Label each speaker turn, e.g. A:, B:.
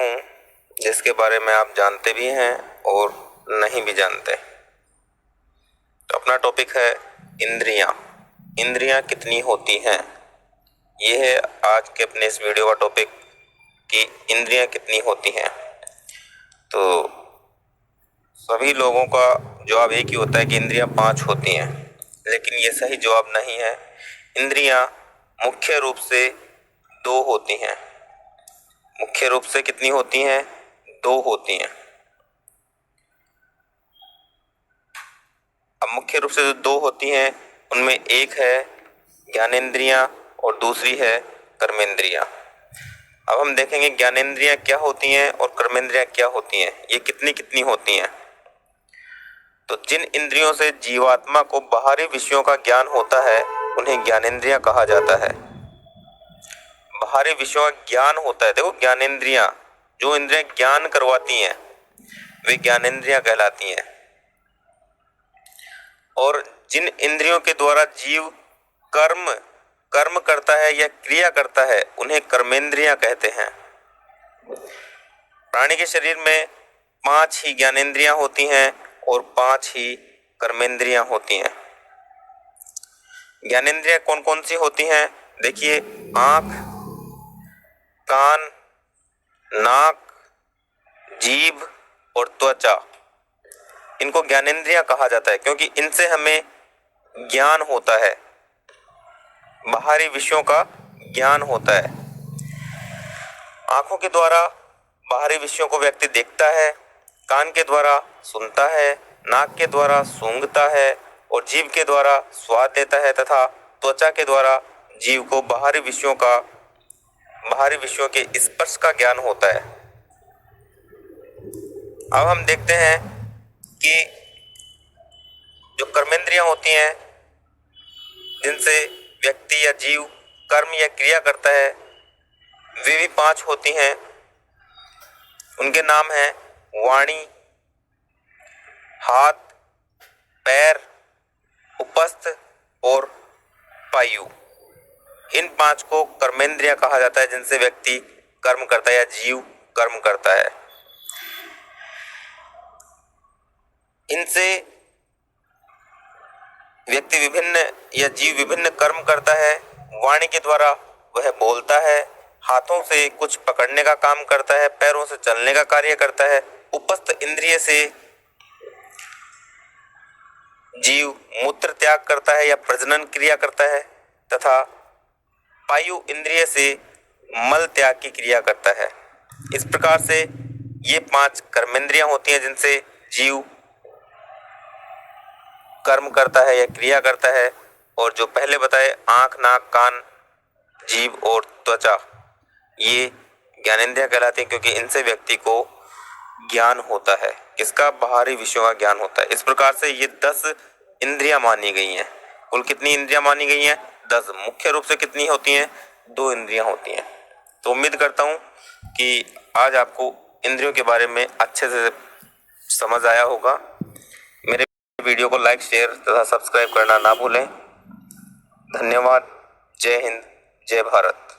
A: हूँ जिसके बारे में आप जानते भी हैं और नहीं भी जानते। तो अपना टॉपिक है इंद्रियाँ। इंद्रियाँ कितनी होती हैं, ये है आज के अपने इस वीडियो का टॉपिक कि इंद्रियाँ कितनी होती हैं। तो सभी लोगों का जवाब एक ही होता है कि इंद्रियाँ 5 होती हैं, लेकिन ये सही जवाब नहीं है। इंद्रियाँ मुख्य रूप से 2 होती हैं। मुख्य रूप से कितनी होती हैं? 2 होती हैं। अब मुख्य रूप से जो 2 होती हैं उनमें एक है ज्ञानेंद्रियाँ और दूसरी है कर्मेंद्रियाँ। अब हम देखेंगे ज्ञानेंद्रियाँ क्या होती हैं और कर्मेंद्रियाँ क्या होती हैं, ये कितनी कितनी होती हैं। तो जिन इंद्रियों से जीवात्मा को बाहरी विषयों का ज्ञान होता है उन्हें ज्ञानेंद्रियाँ कहा जाता है। बाहरी विषयों का ज्ञान होता है, देखो ज्ञानेंद्रियाँ, जो इंद्रियाँ ज्ञान करवाती हैं वे ज्ञानेंद्रियाँ कहलाती हैं। और जिन इंद्रियों के द्वारा जीव कर्म करता है या क्रिया करता है उन्हें कर्मेंद्रियाँ कहते हैं। प्राणी के शरीर में 5 ही ज्ञानेंद्रियाँ होती हैं और 5 ही कर्मेंद्रियाँ होती हैं। ज्ञानेंद्रियाँ कौन कौन सी होती हैं? देखिए, आँख, कान, नाक, जीभ और त्वचा, इनको ज्ञानेंद्रियाँ कहा जाता है क्योंकि इनसे हमें ज्ञान होता है, बाहरी विषयों का ज्ञान होता है। आंखों के द्वारा बाहरी विषयों को व्यक्ति देखता है, कान के द्वारा सुनता है, नाक के द्वारा सूंघता है और जीभ के द्वारा स्वाद लेता है तथा त्वचा के द्वारा जीव को बाहरी विषयों के स्पर्श का ज्ञान होता है। अब हम देखते हैं कि जो कर्मेंद्रियां होती हैं जिनसे व्यक्ति या जीव कर्म या क्रिया करता है वे भी 5 होती हैं। उनके नाम हैं वाणी, हाथ, पैर, उपस्थ और पायु। इन 5 को कर्मेंद्रियां कहा जाता है जिनसे व्यक्ति कर्म करता है या जीव कर्म करता है। इनसे व्यक्ति जीव विभिन्न कर्म करता है। वाणी के द्वारा वह बोलता है, हाथों से कुछ पकड़ने का काम करता है, पैरों से चलने का कार्य करता है। उपस्थ इंद्रिय से जीव मूत्र त्याग करता है या प्रजनन क्रिया करता है तथा पायु इंद्रिय से मल त्याग की क्रिया करता है। इस प्रकार से ये 5 कर्मेंद्रियां होती हैं जिनसे जीव कर्म करता है या क्रिया करता है। और जो पहले बताए आंख, नाक, कान, जीभ और त्वचा, ये ज्ञानेंद्रियां कहलाती हैं क्योंकि इनसे व्यक्ति को ज्ञान होता है, इसका बाहरी विषयों का ज्ञान होता है। इस प्रकार से ये 10 इंद्रियां मानी गई हैं। कुल कितनी इंद्रियां मानी गई हैं? 10। मुख्य रूप से कितनी होती हैं? 2 इंद्रियां होती हैं। तो उम्मीद करता हूं कि आज आपको इंद्रियों के बारे में अच्छे से समझ आया होगा। मेरे वीडियो को लाइक, शेयर तथा सब्सक्राइब करना ना भूलें। धन्यवाद। जय हिंद, जय भारत।